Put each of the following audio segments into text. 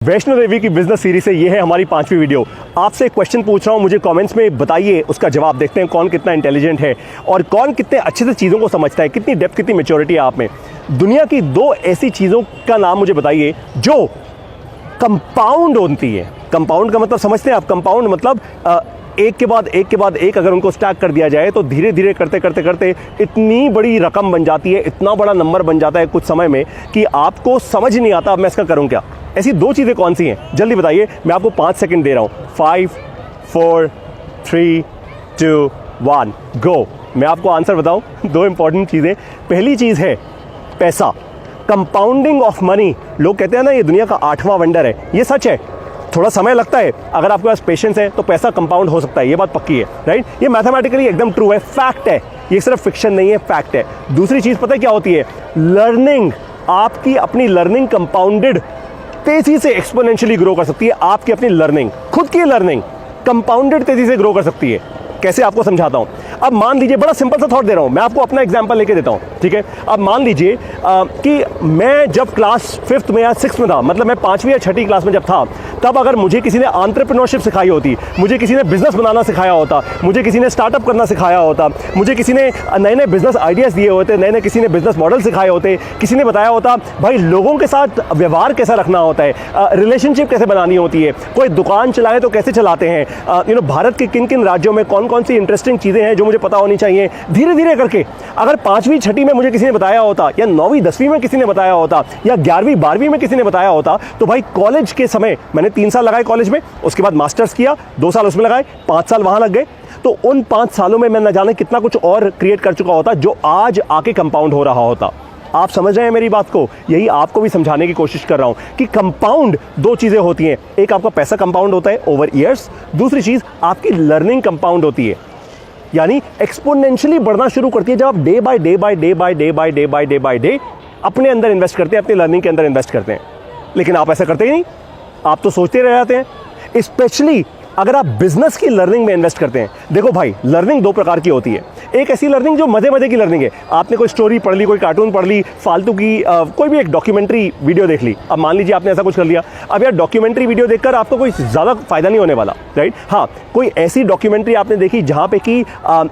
वैष्णो देवी की business series से ये है हमारी 5वीं वीडियो। आपसे एक क्वेश्चन पूछ रहा हूँ, मुझे कमेंट्स में बताइए, उसका जवाब देखते हैं कौन कितना इंटेलिजेंट है और कौन कितने अच्छे से चीज़ों को समझता है, कितनी डेप्थ कितनी मैच्योरिटी है आप में। दुनिया की 2 ऐसी चीज़ों का नाम मुझे बताइए जो कंपाउंड होती है। कंपाउंड का मतलब समझते हैं आप? कंपाउंड मतलब एक के बाद एक के बाद एक अगर उनको स्टैक कर दिया जाए तो धीरे धीरे करते करते करते इतनी बड़ी रकम बन जाती है, इतना बड़ा नंबर बन जाता है कुछ समय में कि आपको समझ नहीं आता अब मैं इसका करूं क्या। ऐसी 2 चीज़ें कौन सी हैं? जल्दी बताइए, मैं आपको 5 सेकंड दे रहा हूं। 5 4 3 2 1 गो। मैं आपको आंसर बताऊं, 2 इंपॉर्टेंट चीज़ें। पहली चीज़ है पैसा, कंपाउंडिंग ऑफ मनी। लोग कहते हैं ना ये दुनिया का 8वां वंडर है, ये सच है। थोड़ा समय लगता है, अगर आपके पास पेशेंस है तो पैसा कंपाउंड हो सकता है, ये बात पक्की है, राइट? ये मैथमेटिकली एकदम ट्रू है, फैक्ट है, ये सिर्फ फिक्शन नहीं है, फैक्ट है। दूसरी चीज़ पता है क्या होती है? लर्निंग। आपकी अपनी लर्निंग कंपाउंडेड तेजी से एक्सपोनेंशियली ग्रो कर सकती है। आपकी अपनी लर्निंग, खुद की लर्निंग कंपाउंडेड तेजी से ग्रो कर सकती है। कैसे आपको समझाता हूं। अब मान लीजिए, बड़ा सिंपल सा थॉट दे रहा हूं, मैं आपको अपना एग्जांपल लेके देता हूं, ठीक है? अब मान लीजिए कि मैं जब क्लास 5th में या 6th में था, मतलब मैं 5वीं या 6ठी क्लास में जब था, तब अगर मुझे किसी ने एंटरप्रेन्योरशिप सिखाई होती, मुझे किसी ने बिजनेस बनाना सिखाया होता, मुझे किसी ने स्टार्टअप करना सिखाया होता, मुझे किसी ने नए नए बिजनेस आइडियाज़ दिए होते, नए नए किसी ने बिजनेस मॉडल सिखाए होते, किसी ने बताया होता भाई लोगों के साथ व्यवहार कैसा रखना होता है, रिलेशनशिप कैसे बनानी होती है, कोई दुकान चलाए तो कैसे चलाते हैं, भारत के किन किन राज्यों में कौन कौन सी इंटरेस्टिंग चीज़ें हैं जो मुझे पता होनी चाहिए, धीरे धीरे करके अगर 5वीं 6ठी में मुझे किसी ने बताया होता, या 9वीं 10वीं में किसी ने बताया होता, या 11वीं 12वीं में किसी ने बताया होता, तो भाई कॉलेज के समय मैंने 3 साल लगाए कॉलेज में, उसके बाद मास्टर्स किया, 2 साल उसमें लगाए, 5 साल वहां लग गए, तो उन 5 सालों में मैं न जाने कितना कुछ और क्रिएट कर चुका होता जो आज आके कंपाउंड हो रहा होता। आप समझ रहे हैं मेरी बात को? यही आपको भी समझाने की कोशिश कर रहा हूं कि कंपाउंड 2 चीजें होती हैं। एक आपका पैसा कंपाउंड होता है ओवर ईयर्स, दूसरी चीज आपकी लर्निंग कंपाउंड होती है, यानी एक्सपोनेंशियली बढ़ना शुरू करती है जब आप day by day by day by day by day by day by day अपने अंदर इन्वेस्ट करते हैं, अपनी लर्निंग के अंदर इन्वेस्ट करते हैं। लेकिन आप ऐसा करते ही नहीं, आप तो सोचते रह जाते हैं। स्पेशली अगर आप बिजनेस की लर्निंग में इन्वेस्ट करते हैं। देखो भाई, लर्निंग 2 प्रकार की होती है। एक ऐसी लर्निंग जो मजे मजे की लर्निंग है, आपने कोई स्टोरी पढ़ ली, कोई कार्टून पढ़ ली, फालतू की कोई भी एक डॉक्यूमेंट्री वीडियो देख ली। अब मान लीजिए आपने ऐसा कुछ कर लिया, अब यार डॉक्यूमेंट्री वीडियो देखकर आपको कोई ज़्यादा फायदा नहीं होने वाला, राइट? हाँ, कोई ऐसी डॉक्यूमेंट्री आपने देखी जहाँ पे कि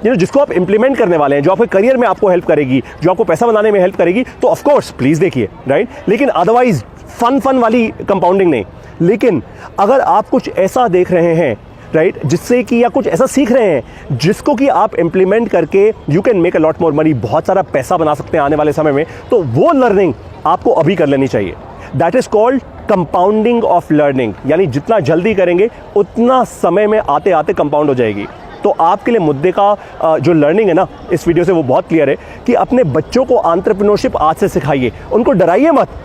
जिसको आप इंप्लीमेंट करने वाले हैं, जो आपके करियर में आपको हेल्प करेगी, जो आपको पैसा बनाने में हेल्प करेगी, तो ऑफकोर्स प्लीज़ देखिए, राइट? लेकिन अदरवाइज फन वाली कंपाउंडिंग नहीं। लेकिन अगर आप कुछ ऐसा देख रहे हैं, राइट, जिससे कि या कुछ ऐसा सीख रहे हैं जिसको कि आप इंप्लीमेंट करके you can make a lot more money, बहुत सारा पैसा बना सकते हैं आने वाले समय में, तो वो लर्निंग आपको अभी कर लेनी चाहिए। That is called compounding of learning, यानी जितना जल्दी करेंगे उतना समय में आते आते कंपाउंड हो जाएगी। तो आपके लिए मुद्दे का जो लर्निंग है ना इस वीडियो से, वो बहुत क्लियर है कि अपने बच्चों को एंटरप्रेन्योरशिप आज से सिखाइए, उनको डराइए मत।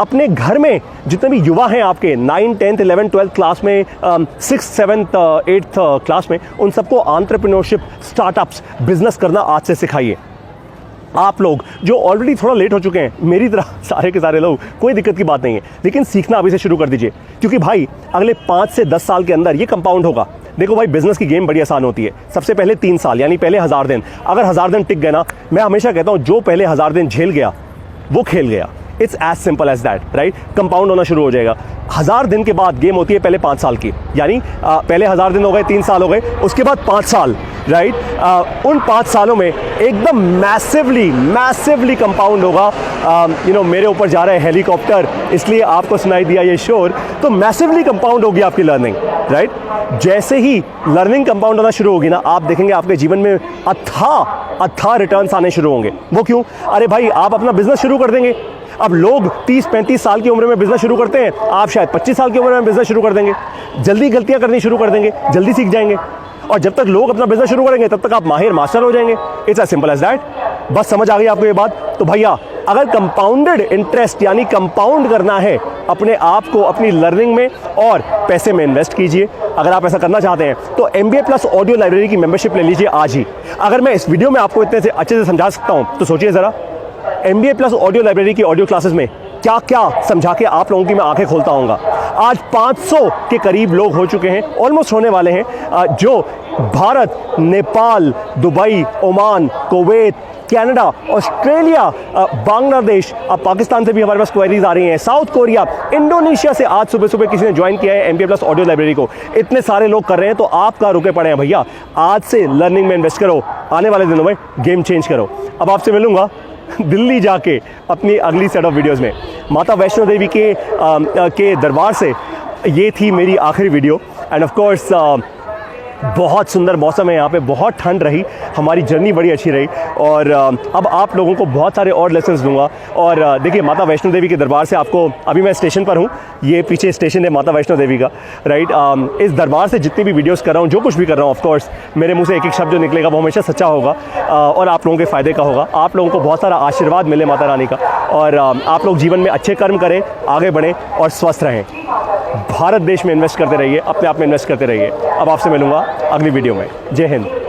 अपने घर में जितने भी युवा हैं आपके 9th 10th 11th 12th class में, 6th 7th 8th क्लास में, उन सबको एंटरप्रेन्योरशिप, स्टार्टअप्स, बिजनेस करना आज से सिखाइए। आप लोग जो ऑलरेडी थोड़ा लेट हो चुके हैं, मेरी तरह सारे के सारे लोग, कोई दिक्कत की बात नहीं है, लेकिन सीखना अभी से शुरू कर दीजिए, क्योंकि भाई अगले 5 से 10 साल के अंदर ये कंपाउंड होगा। देखो भाई, बिजनेस की गेम बड़ी आसान होती है। सबसे पहले 3 साल, यानी पहले 1000 दिन, अगर 1000 दिन टिक गए ना, मैं हमेशा कहता हूँ जो पहले 1000 दिन झेल गया वो खेल गया। It's as simple as that, right? Compound होना शुरू हो जाएगा। 1000 दिन के बाद गेम होती है पहले 5 साल की, यानी पहले 1000 दिन हो गए, 3 साल हो गए, उसके बाद 5 साल, राइट? उन 5 सालों में एकदम मैसिवली कंपाउंड होगा। मेरे ऊपर जा रहा है हेलीकॉप्टर, इसलिए आपको सुनाई दिया ये शोर। तो मैसिवली कंपाउंड होगी आपकी लर्निंग, राइट? जैसे ही लर्निंग कंपाउंड होना शुरू होगी ना, आप देखेंगे आपके जीवन में अथाह रिटर्न्स आने शुरू होंगे। वो क्यों? अरे भाई, आप अपना बिजनेस शुरू कर देंगे। अब लोग 30-35 साल की उम्र में बिजनेस शुरू करते हैं, आप शायद 25 साल की उम्र में बिजनेस शुरू कर देंगे। जल्दी गलतियां करनी शुरू कर देंगे, जल्दी सीख जाएंगे, और जब तक लोग अपना बिजनेस शुरू करेंगे तब तक आप माहिर मास्टर हो जाएंगे। It's as simple as that. बस समझ आ गई आपको ये बात? तो भैया, अगर कंपाउंडेड इंटरेस्ट यानी कंपाउंड करना है अपने आप को, अपनी लर्निंग में और पैसे में इन्वेस्ट कीजिए। अगर आप ऐसा करना चाहते हैं तो MBA प्लस ऑडियो लाइब्रेरी की मेंबरशिप ले लीजिए आज ही। अगर मैं इस वीडियो में आपको इतने से अच्छे से समझा सकता हूं तो सोचिए जरा, MBA प्लस ऑडियो लाइब्रेरी की ऑडियो क्लासेस में क्या क्या समझा के आप लोगों की मैं आंखें खोलता हूँगा। आज 500 के करीब लोग हो चुके हैं, ऑलमोस्ट होने वाले हैं, जो Bharat, Nepal, Dubai, Oman, Kuwait, Canada, Australia, Bangladesh, अब पाकिस्तान से भी हमारे पास क्वेरीज आ रही हैं, साउथ कोरिया, इंडोनेशिया से आज सुबह सुबह किसी ने ज्वाइन किया है MBA प्लस ऑडियो लाइब्रेरी को। इतने सारे लोग कर रहे हैं, तो आप कहाँ रुके पड़े हैं भैया? आज से लर्निंग में इन्वेस्ट करो, आने वाले दिनों में गेम चेंज करो। अब आपसे मिलूंगा दिल्ली जाके अपनी अगली सेट ऑफ वीडियोस में। माता वैष्णो देवी के दरबार से ये थी मेरी आखिरी वीडियो। एंड ऑफ कोर्स बहुत सुंदर मौसम है यहाँ पे, बहुत ठंड रही, हमारी जर्नी बड़ी अच्छी रही, और अब आप लोगों को बहुत सारे और लेसन्स दूंगा। और देखिए, माता वैष्णो देवी के दरबार से आपको, अभी मैं स्टेशन पर हूँ, ये पीछे स्टेशन है माता वैष्णो देवी का, राइट। इस दरबार से जितनी भी वीडियोस कर रहा हूँ, जो कुछ भी कर रहा हूँ, ऑफ कोर्स मेरे मुंह से एक एक शब्द जो निकलेगा वो हमेशा सच्चा होगा और आप लोगों के फ़ायदे का होगा। आप लोगों को बहुत सारा आशीर्वाद मिले माता रानी का, और आप लोग जीवन में अच्छे कर्म करें, आगे बढ़ें और स्वस्थ रहें। भारत देश में इन्वेस्ट करते रहिए, अपने आप में इन्वेस्ट करते रहिए। अब आपसे मिलूंगा अगली वीडियो में। जय हिंद।